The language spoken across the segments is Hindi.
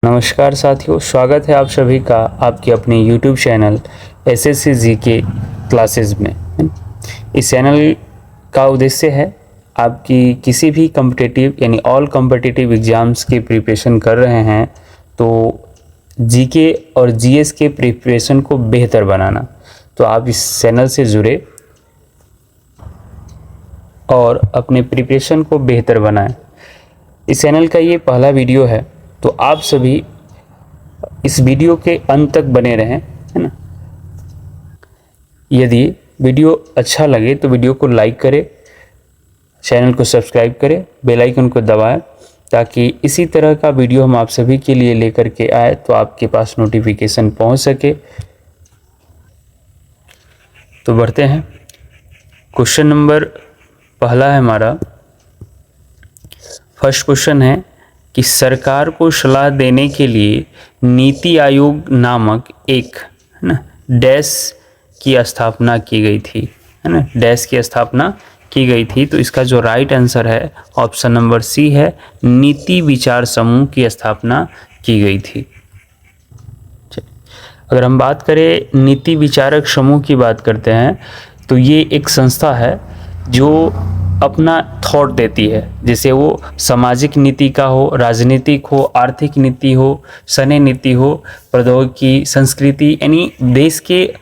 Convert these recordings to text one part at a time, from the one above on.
नमस्कार साथियों, स्वागत है आप सभी का आपके अपने YouTube channel SSC GK classes में। इस चैनल का उद्देश्य है आपकी किसी भी कम्पिटिटिव यानी ऑल कम्पिटिटिव एग्ज़ाम्स की प्रिपरेशन कर रहे हैं तो जीके और जीएस के प्रिपरेशन को बेहतर बनाना। तो आप इस चैनल से जुड़े और अपने प्रिपरेशन को बेहतर बनाएं। इस चैनल का ये पहला वीडियो है तो आप सभी इस वीडियो के अंत तक बने रहें, है ना। यदि वीडियो अच्छा लगे तो वीडियो को लाइक करें, चैनल को सब्सक्राइब करें, बेल आइकन को दबाएं ताकि इसी तरह का वीडियो हम आप सभी के लिए लेकर के आए तो आपके पास नोटिफिकेशन पहुंच सके। तो बढ़ते हैं। क्वेश्चन नंबर पहला है हमारा, फर्स्ट क्वेश्चन है कि सरकार को सलाह देने के लिए नीति आयोग नामक एक, है ना, डैश की स्थापना की गई थी, है ना, डैश की स्थापना की गई थी। तो इसका जो राइट आंसर है ऑप्शन नंबर सी है, नीति विचार समूह की स्थापना की गई थी। अगर हम बात करें नीति विचारक समूह की बात करते हैं तो ये एक संस्था है जो अपना थॉट देती है, जैसे वो सामाजिक नीति का हो, राजनीतिक हो, आर्थिक नीति हो, सैन्य नीति हो, प्रौद्योगिकी, संस्कृति, यानी देश के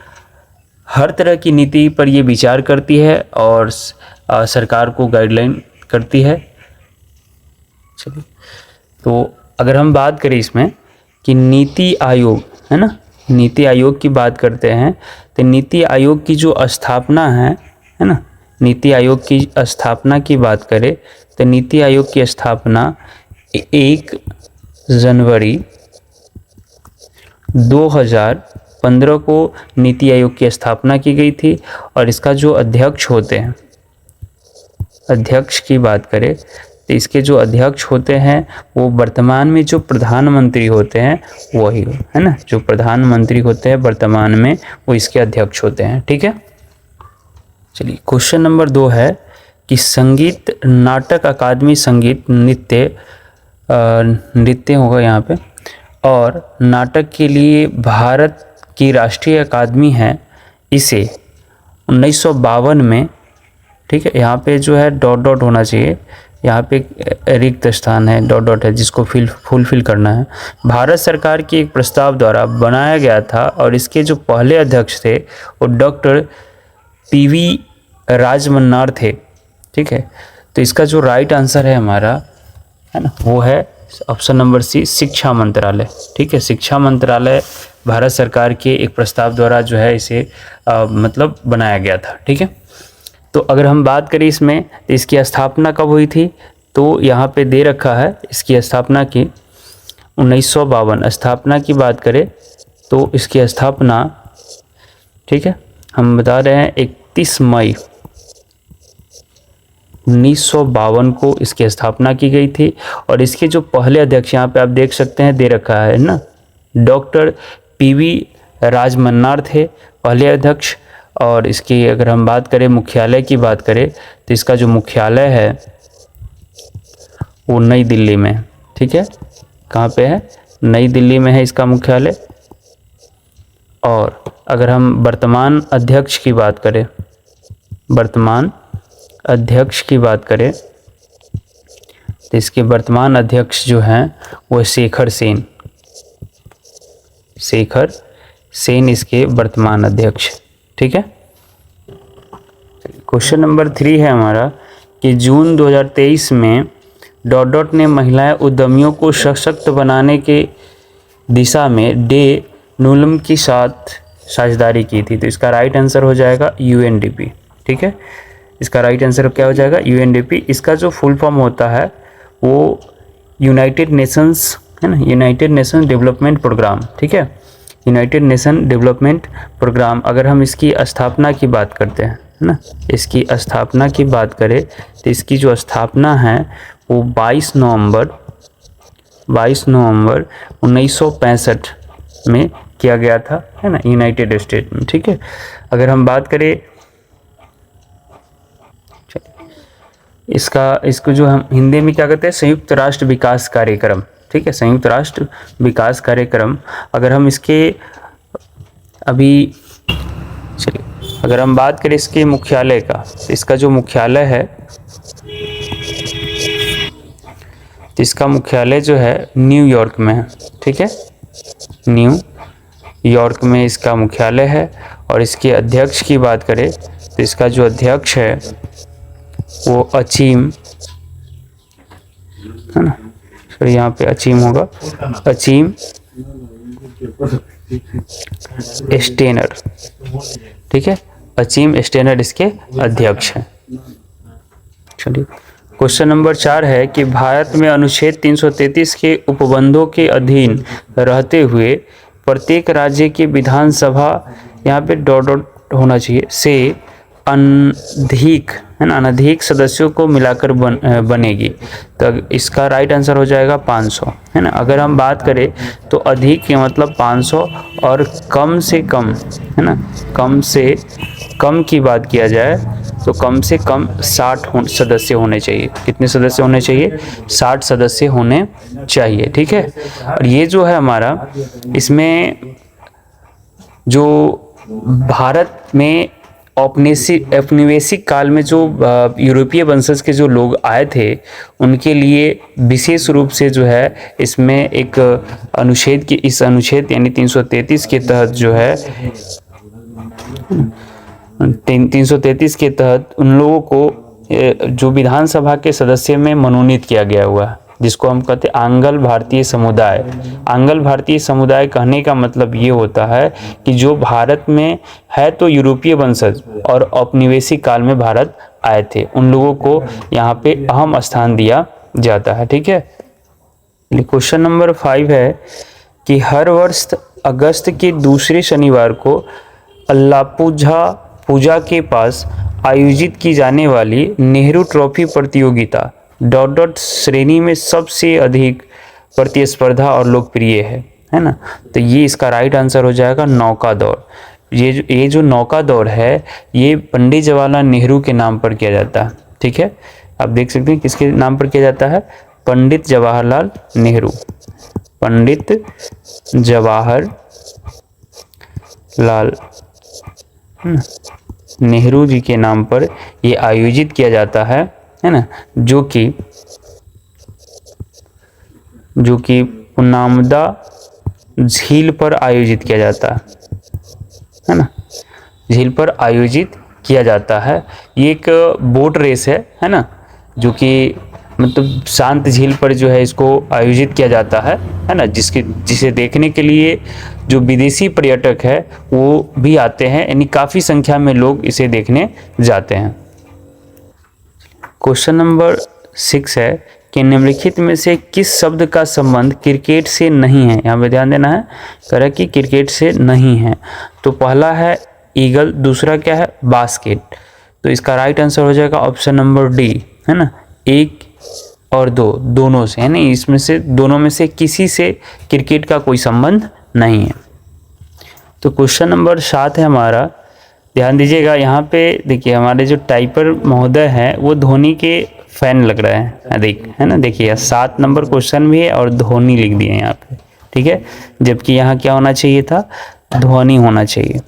हर तरह की नीति पर ये विचार करती है और सरकार को गाइडलाइन करती है। चलिए, तो अगर हम बात करें इसमें कि नीति आयोग, है ना, नीति आयोग की बात करते हैं तो नीति आयोग की जो स्थापना है ना, नीति आयोग की स्थापना की बात करें तो नीति आयोग की स्थापना 1 जनवरी 2015 को नीति आयोग की स्थापना की गई थी। और इसका जो अध्यक्ष होते हैं, अध्यक्ष की बात करें तो इसके जो अध्यक्ष होते हैं वो वर्तमान में जो प्रधानमंत्री होते हैं वही, है ना, जो प्रधानमंत्री होते हैं वर्तमान में वो इसके अध्यक्ष होते हैं। ठीक है। चलिए, क्वेश्चन नंबर 2 है कि संगीत नाटक अकादमी संगीत नृत्य होगा यहाँ पे, और नाटक के लिए भारत की राष्ट्रीय अकादमी है, इसे 1952 में, ठीक है, यहाँ पे जो है डॉट डॉट होना चाहिए, यहाँ पे रिक्त स्थान है, डॉट डॉट है, जिसको फुलफिल करना है, भारत सरकार के एक प्रस्ताव द्वारा बनाया गया था। और इसके जो पहले अध्यक्ष थे वो डॉक्टर PV राजमन्नार थे। ठीक है। तो इसका जो राइट आंसर है हमारा, है ना, वो है ऑप्शन नंबर सी, शिक्षा मंत्रालय। ठीक है, शिक्षा मंत्रालय भारत सरकार के एक प्रस्ताव द्वारा जो है इसे मतलब बनाया गया था। ठीक है। तो अगर हम बात करें इसमें तो इसकी स्थापना कब हुई थी तो यहाँ पे दे रखा है इसकी स्थापना की 1952। स्थापना की बात करें तो इसकी स्थापना, ठीक है, हम बता रहे हैं 31 मई 1952 को इसकी स्थापना की गई थी। और इसके जो पहले अध्यक्ष यहाँ पे आप देख सकते हैं दे रखा है ना, डॉक्टर PV राजमन्नार थे पहले अध्यक्ष। और इसकी अगर हम बात करें मुख्यालय की बात करें तो इसका जो मुख्यालय है वो नई दिल्ली में। ठीक है, कहाँ पे है? नई दिल्ली में है इसका मुख्यालय। और अगर हम वर्तमान अध्यक्ष की बात करें, वर्तमान अध्यक्ष की बात करें तो इसके वर्तमान अध्यक्ष जो हैं वो शेखर सेन, शेखर सेन इसके वर्तमान अध्यक्ष। ठीक है। क्वेश्चन नंबर 3 है हमारा कि जून 2023 में डॉट डॉट ने महिलाएं उद्यमियों को सशक्त बनाने के दिशा में डे नूलम के साथ साझेदारी की थी। तो इसका राइट आंसर हो जाएगा UNDP। ठीक है, इसका राइट आंसर क्या हो जाएगा? UNDP। इसका जो फुल फॉर्म होता है वो यूनाइटेड नेशंस, है ना, यूनाइटेड नेशन डेवलपमेंट प्रोग्राम। ठीक है, यूनाइटेड नेशन डेवलपमेंट प्रोग्राम। अगर हम इसकी स्थापना की बात करते हैं, है ना, इसकी स्थापना की बात करें तो इसकी जो स्थापना है वो 22 नवंबर 1965 में किया गया था, है ना, यूनाइटेड स्टेट में। ठीक है। अगर हम बात करें इसको जो हम हिंदी में क्या कहते हैं, संयुक्त राष्ट्र विकास कार्यक्रम। ठीक है, संयुक्त राष्ट्र विकास कार्यक्रम। अगर हम इसके अभी चलिए अगर हम बात करें इसके मुख्यालय का, इसका जो मुख्यालय है, इसका मुख्यालय जो है न्यूयॉर्क में है। ठीक है, न्यूयॉर्क में इसका मुख्यालय है। और इसके अध्यक्ष की बात करें तो इसका जो अध्यक्ष है वो अचीम, है ना, फिर यहाँ पे अचीम होगा, अचीम स्टेनर। ठीक है, अचीम स्टेनर इसके अध्यक्ष हैं। चलिए क्वेश्चन नंबर 4 है कि भारत में अनुच्छेद 333 के उपबंधों के अधीन रहते हुए प्रत्येक राज्य की विधानसभा, यहाँ पे डॉट डॉट होना चाहिए, से अनधिक, है ना, अनधिक सदस्यों को मिलाकर बनेगी। तो इसका राइट आंसर हो जाएगा 500, है ना। अगर हम बात करें तो अधिक के मतलब 500 और कम से कम, है ना, कम से कम की बात किया जाए तो कम से कम 60 सदस्य होने चाहिए। कितने सदस्य होने चाहिए? 60 सदस्य होने चाहिए। ठीक है, और ये जो है हमारा, इसमें जो भारत में औपनिवेशिक काल में जो यूरोपीय वंशज के जो लोग आए थे उनके लिए विशेष रूप से जो है इसमें एक अनुच्छेद की, इस अनुच्छेद यानी 333 के तहत जो है 333 के तहत उन लोगों को जो विधानसभा के सदस्य में मनोनीत किया गया हुआ है, जिसको हम कहते हैं आंग्ल भारतीय समुदाय। आंग्ल भारतीय समुदाय कहने का मतलब ये होता है कि जो भारत में है तो यूरोपीय वंशज और औपनिवेशिक काल में भारत आए थे, उन लोगों को यहाँ पे अहम स्थान दिया जाता है। ठीक है, क्वेश्चन नंबर 5 है कि हर वर्ष अगस्त के दूसरे शनिवार को अल्लापूझा पूजा के पास आयोजित की जाने वाली नेहरू ट्रॉफी प्रतियोगिता डॉट डॉट श्रेणी में सबसे अधिक प्रतिस्पर्धा और लोकप्रिय है ना। तो ये इसका राइट आंसर हो जाएगा नौका दौड़। ये जो नौका दौड़ है ये पंडित जवाहरलाल नेहरू के नाम पर किया जाता है। ठीक है, आप देख सकते हैं किसके नाम पर किया जाता है? पंडित जवाहरलाल नेहरू। पंडित जवाहरलाल नेहरू जी के नाम पर ये आयोजित किया जाता है ना, जो कि पुनामदा झील पर आयोजित किया जाता है ना, झील पर आयोजित किया जाता है। ये एक बोट रेस है ना, जो कि मतलब शांत झील पर जो है इसको आयोजित किया जाता है ना, जिसे देखने के लिए जो विदेशी पर्यटक है वो भी आते हैं, यानी काफ़ी संख्या में लोग इसे देखने जाते हैं। क्वेश्चन नंबर 6 है कि निम्नलिखित में से किस शब्द का संबंध क्रिकेट से नहीं है? यहाँ पे ध्यान देना है, कह रहा है कि क्रिकेट से नहीं है। तो पहला है ईगल, दूसरा क्या है? बास्केट। तो इसका राइट आंसर हो जाएगा ऑप्शन नंबर डी, है ना, 1 और 2 दोनों से, है ना, इसमें से दोनों में से किसी से क्रिकेट का कोई संबंध नहीं है। तो क्वेश्चन नंबर 7 है हमारा, ध्यान दीजिएगा। यहाँ पे देखिए हमारे जो टाइपर महोदय हैं वो धोनी के फैन लग रहे हैं, है ना, देखिए 7 नंबर क्वेश्चन भी है और धोनी लिख दिए यहाँ पे। ठीक है, जबकि यहाँ क्या होना चाहिए था? धोनी होना चाहिए,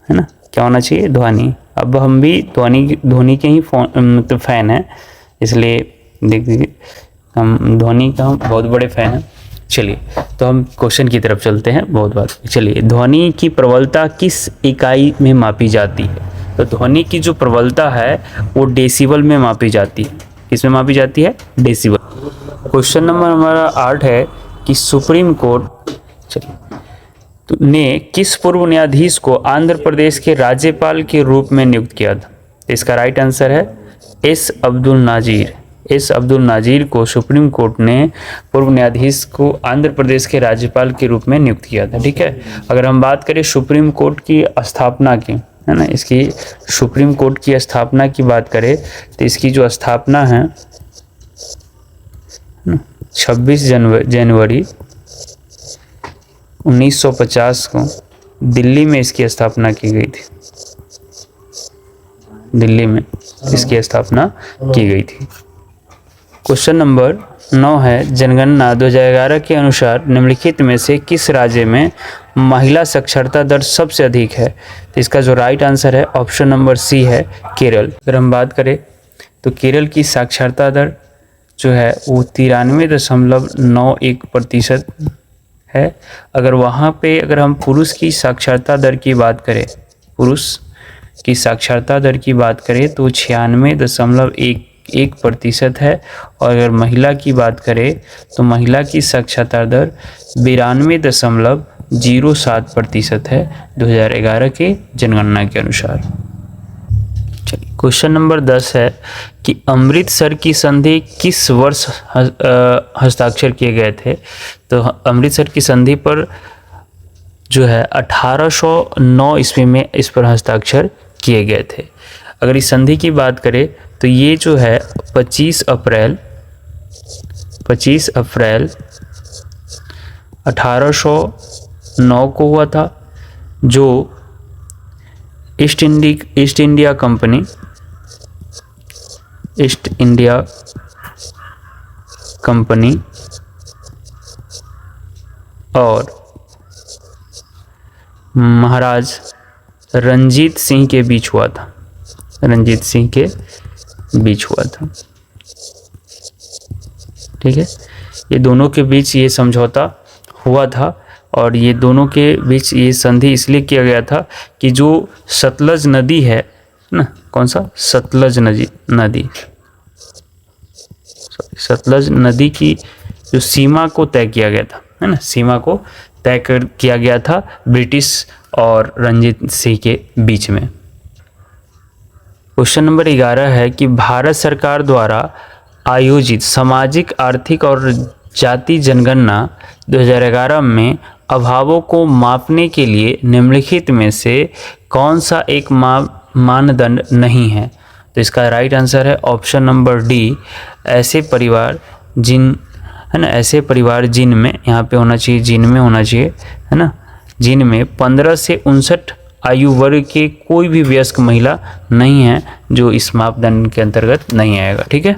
है ना, क्या होना चाहिए? धोनी। अब हम भी धोनी के ही मतलब फ़ैन हैं, इसलिए देख दीजिए हम धोनी का बहुत बड़े फ़ैन हैं। चलिए तो हम क्वेश्चन की तरफ चलते हैं, बहुत बात। चलिए, ध्वनि की प्रबलता किस इकाई में मापी जाती है? तो ध्वनि की जो प्रबलता है वो डेसिबल में मापी जाती है। किस में मापी जाती है? डेसिबल। क्वेश्चन नंबर हमारा 8 है कि सुप्रीम कोर्ट ने किस पूर्व न्यायाधीश को आंध्र प्रदेश के राज्यपाल के रूप में नियुक्त किया था? इसका राइट आंसर है एस अब्दुल नाजीर। एस अब्दुल नाजीर को सुप्रीम कोर्ट ने पूर्व न्यायाधीश को आंध्र प्रदेश के राज्यपाल के रूप में नियुक्त किया था। ठीक है, अगर हम बात करें सुप्रीम कोर्ट की स्थापना की, है ना, इसकी सुप्रीम कोर्ट की स्थापना की बात करें तो इसकी जो स्थापना है 26 जनवरी 1950 को दिल्ली में इसकी स्थापना की गई थी। दिल्ली में इसकी स्थापना की गई थी। क्वेश्चन नंबर 9 है, जनगणना 2011 के अनुसार निम्नलिखित में से किस राज्य में महिला साक्षरता दर सबसे अधिक है? तो इसका जो राइट आंसर है ऑप्शन नंबर सी है, केरल। अगर हम बात करें तो केरल की साक्षरता दर जो है वो 93.91% है। अगर वहाँ पे अगर हम पुरुष की साक्षरता दर की बात करें, पुरुष की साक्षरता दर की बात करें तो 96.11% है। और अगर महिला की बात करें तो महिला की साक्षरता दर 92.07% है 2011 के जनगणना के अनुसार। चलिए क्वेश्चन नंबर 10 है कि अमृतसर की संधि किस वर्ष हस्ताक्षर किए गए थे? तो अमृतसर की संधि पर जो है 1809 ईस्वी में इस पर हस्ताक्षर किए गए थे। अगर इस संधि की बात करें तो ये जो है 25 अप्रैल 1809 को हुआ था, जो ईस्ट इंडिया कंपनी और महाराज रंजीत सिंह के बीच हुआ था। ठीक है, ये दोनों के बीच ये समझौता हुआ था और ये दोनों के बीच ये संधि इसलिए किया गया था कि जो सतलज नदी है ना, कौन सा सतलज नदी की जो सीमा को तय किया गया था, है ना, सीमा को तय किया गया था ब्रिटिश और रंजीत सिंह के बीच में। क्वेश्चन नंबर 11 है कि भारत सरकार द्वारा आयोजित सामाजिक, आर्थिक और जाति जनगणना 2011 में अभावों को मापने के लिए निम्नलिखित में से कौन सा एक मानदंड नहीं है? तो इसका राइट आंसर है ऑप्शन नंबर डी, ऐसे परिवार जिनमें यहाँ पे होना चाहिए, जिनमें होना चाहिए, है ना, जिनमें 15 से 59 आयु वर्ग के कोई भी वयस्क महिला नहीं है, जो इस मापदंड के अंतर्गत नहीं आएगा। ठीक है।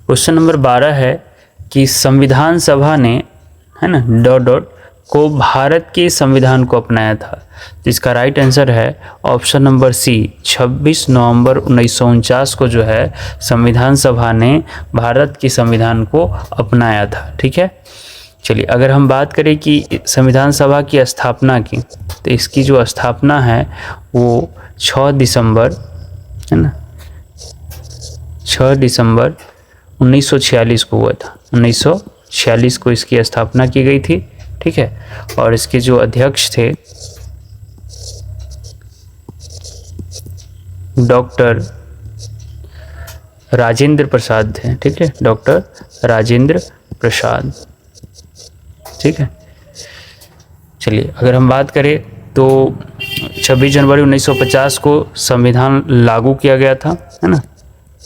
क्वेश्चन नंबर 12 है कि संविधान सभा ने, है ना, को भारत के संविधान को अपनाया था, जिसका राइट आंसर है ऑप्शन नंबर सी, 26 नवंबर 1949 को जो है संविधान सभा ने भारत के संविधान को अपनाया था। ठीक है। चलिए, अगर हम बात करें कि संविधान सभा की स्थापना की, तो इसकी जो स्थापना है वो 6 दिसंबर, है ना, 6 दिसंबर 1946 को हुआ था। 1946 को इसकी स्थापना की गई थी। ठीक है। और इसके जो अध्यक्ष थे डॉक्टर राजेंद्र प्रसाद थे। ठीक है, डॉक्टर राजेंद्र प्रसाद। ठीक है। चलिए, अगर हम बात करें तो 26 जनवरी 1950 को संविधान लागू किया गया था, है ना,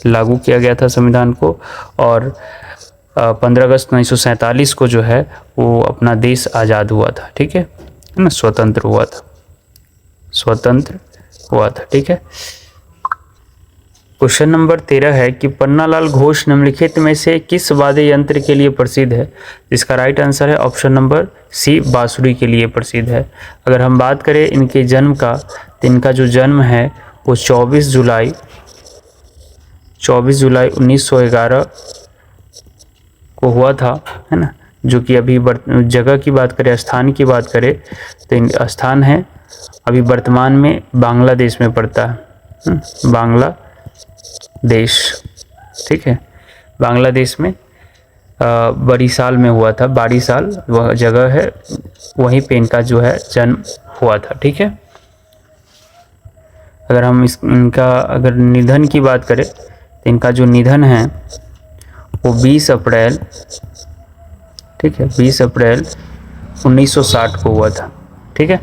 लागू किया गया था संविधान को। और 15 अगस्त 1947 को जो है वो अपना देश आज़ाद हुआ था। ठीक है ना, स्वतंत्र हुआ था। ठीक है। क्वेश्चन नंबर 13 है कि पन्नालाल घोष निम्नलिखित में से किस वाद्य यंत्र के लिए प्रसिद्ध है? इसका राइट आंसर है ऑप्शन नंबर सी, बांसुरी के लिए प्रसिद्ध है। अगर हम बात करें इनके जन्म का, तो इनका जो जन्म है वो 24 जुलाई 1911 को हुआ था, है ना, जो कि अभी जगह की बात करें, स्थान की बात करें, तो स्थान है अभी वर्तमान में बांग्लादेश में पड़ता है, बांग्लादेश। ठीक है, बांग्लादेश में बरिशाल में हुआ था। बारिशाल वह जगह है, वहीं पे इनका जो है जन्म हुआ था। ठीक है। अगर हम इनका अगर निधन की बात करें, तो इनका जो निधन है वो 20 अप्रैल, ठीक है, 20 अप्रैल 1960 को हुआ था। ठीक है।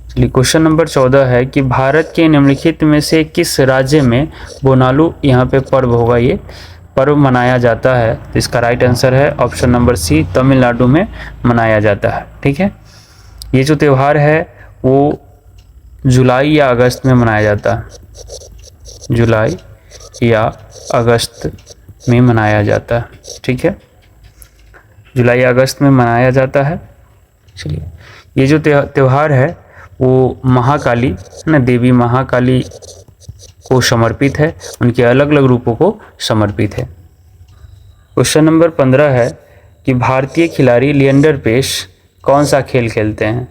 चलिए, क्वेश्चन नंबर 14 है कि भारत के निम्नलिखित में से किस राज्य में बोनालू यहाँ पे पर्व होगा, ये पर्व मनाया जाता है? तो इसका राइट आंसर है ऑप्शन नंबर सी, तमिलनाडु में मनाया जाता है। ठीक है। ये जो त्यौहार है वो जुलाई या अगस्त में मनाया जाता है। जुलाई या अगस्त में मनाया जाता है। ठीक है, जुलाई या अगस्त में मनाया जाता है। चलिए, ये जो त्यौहार है वो महाकाली है ना, देवी महाकाली को समर्पित है, उनके अलग अलग रूपों को समर्पित है। क्वेश्चन नंबर 15 है कि भारतीय खिलाड़ी लिएंडर पेस कौन सा खेल खेलते हैं?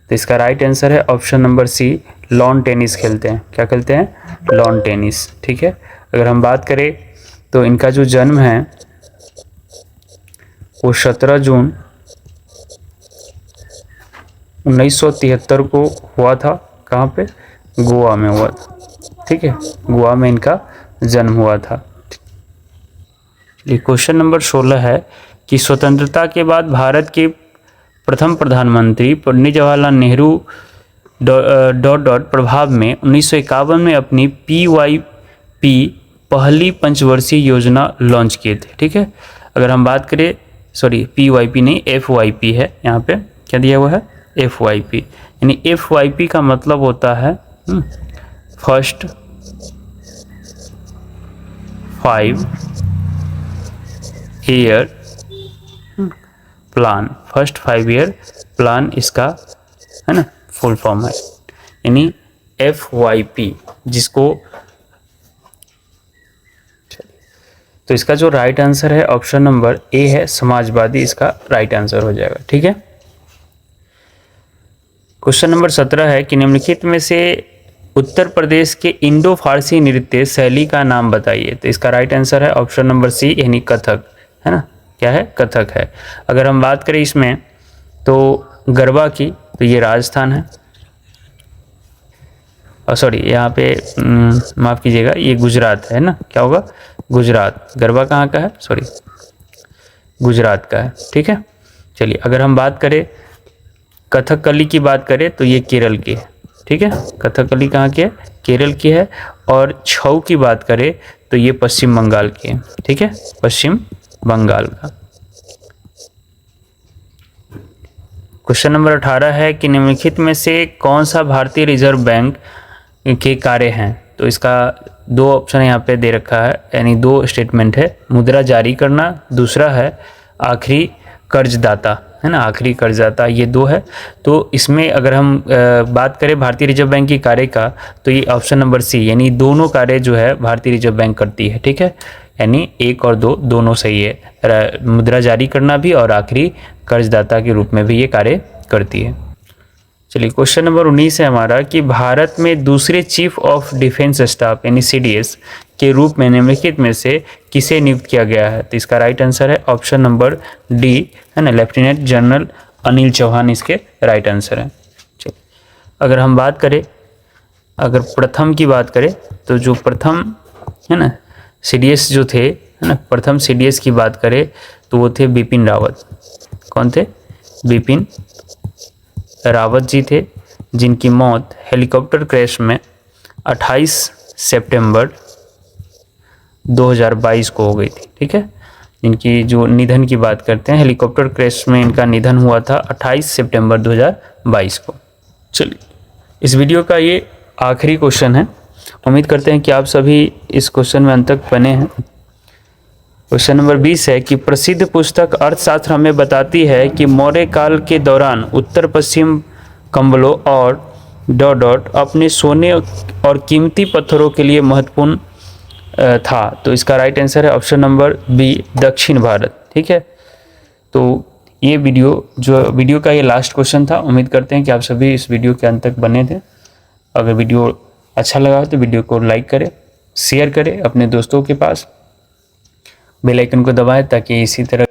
तो इसका राइट आंसर है option number C, lawn tennis खेलते हैं। क्या खेलते हैं? Lawn tennis. ठीक है, अगर हम बात करें तो इनका जो जन्म है वो 17 जून 1973 को हुआ था। कहाँ पे? गोवा में हुआ था। ठीक है, गोवा में इनका जन्म हुआ था। क्वेश्चन नंबर 16 है कि स्वतंत्रता के बाद भारत के प्रथम प्रधानमंत्री पंडित जवाहरलाल नेहरू प्रभाव में 1951 में अपनी PYP पहली पंचवर्षीय योजना लॉन्च किए थे। ठीक है, अगर हम बात करें, सॉरी PYP नहीं, FYP है, यहाँ पे क्या दिया हुआ है? FYP। यानी FYP का मतलब होता है first 5 year plan. First 5 year plan इसका है ना फुल फॉर्म है, यानी FYP, जिसको तो इसका जो राइट आंसर है ऑप्शन नंबर ए है, समाजवादी, इसका राइट आंसर हो जाएगा। ठीक है, क्वेश्चन नंबर 17 है कि निम्नलिखित में से उत्तर प्रदेश के इंडो फारसी नृत्य शैली का नाम बताइए। तो इसका राइट आंसर है ऑप्शन नंबर सी, यानी कथक, है ना। क्या है? कथक है। अगर हम बात करें इसमें तो गरबा की, तो ये राजस्थान है, और सॉरी यहाँ पे माफ़ कीजिएगा, ये गुजरात है ना। क्या होगा? गुजरात। गरबा कहाँ का है? सॉरी, गुजरात का है। ठीक है, चलिए, अगर हम बात करें कथकली की बात करें तो ये केरल की है। ठीक है, कथकली कहाँ की है? केरल की है। और छऊ की बात करें तो ये पश्चिम बंगाल की है। ठीक है, पश्चिम बंगाल का। क्वेश्चन नंबर 18 है कि निम्नलिखित में से कौन सा भारतीय रिजर्व बैंक के कार्य हैं? तो इसका 2 ऑप्शन यहाँ पे दे रखा है, यानी 2 स्टेटमेंट है। मुद्रा जारी करना, दूसरा है आखिरी कर्जदाता, है ना, आखिरी कर्जदाता, ये 2 है। तो इसमें अगर हम बात करें भारतीय रिजर्व बैंक की कार्य का, तो ये ऑप्शन नंबर सी, यानी दोनों कार्य जो है भारतीय रिजर्व बैंक करती है। ठीक है, यानी 1 और 2 दोनों सही है। मुद्रा जारी करना भी और आखिरी कर्जदाता के रूप में भी ये कार्य करती है। चलिए, क्वेश्चन नंबर 19 है हमारा कि भारत में दूसरे चीफ ऑफ डिफेंस स्टाफ यानी CDS के रूप में निम्नलिखित में से किसे नियुक्त किया गया है? तो इसका राइट आंसर है ऑप्शन नंबर डी, है ना, लेफ्टिनेंट जनरल अनिल चौहान इसके राइट आंसर है। चलिए, अगर हम बात करें, अगर प्रथम की बात करें तो जो प्रथम है ना CDS जो थे, है ना, प्रथम CDS की बात करें तो वो थे बिपिन रावत। कौन थे? बिपिन रावत जी थे, जिनकी मौत हेलीकॉप्टर क्रैश में 28 सितंबर 2022 को हो गई थी। ठीक है, इनकी जो निधन की बात करते हैं, हेलीकॉप्टर क्रैश में इनका निधन हुआ था 28 सितंबर 2022 को। चलिए, इस वीडियो का ये आखिरी क्वेश्चन है। उम्मीद करते हैं कि आप सभी इस क्वेश्चन में अंत तक बने हैं। क्वेश्चन नंबर 20 है कि प्रसिद्ध पुस्तक अर्थशास्त्र हमें बताती है कि मौर्य काल के दौरान उत्तर पश्चिम कंबलों और डॉट अपने सोने और कीमती पत्थरों के लिए महत्वपूर्ण था। तो इसका राइट आंसर है ऑप्शन नंबर बी, दक्षिण भारत। ठीक है, तो ये वीडियो का ये लास्ट क्वेश्चन था। उम्मीद करते हैं कि आप सभी इस वीडियो के अंत तक बने थे। अगर वीडियो अच्छा लगा तो वीडियो को लाइक करें, शेयर करें अपने दोस्तों के पास, बेल आइकन को दबाएं ताकि इसी तरह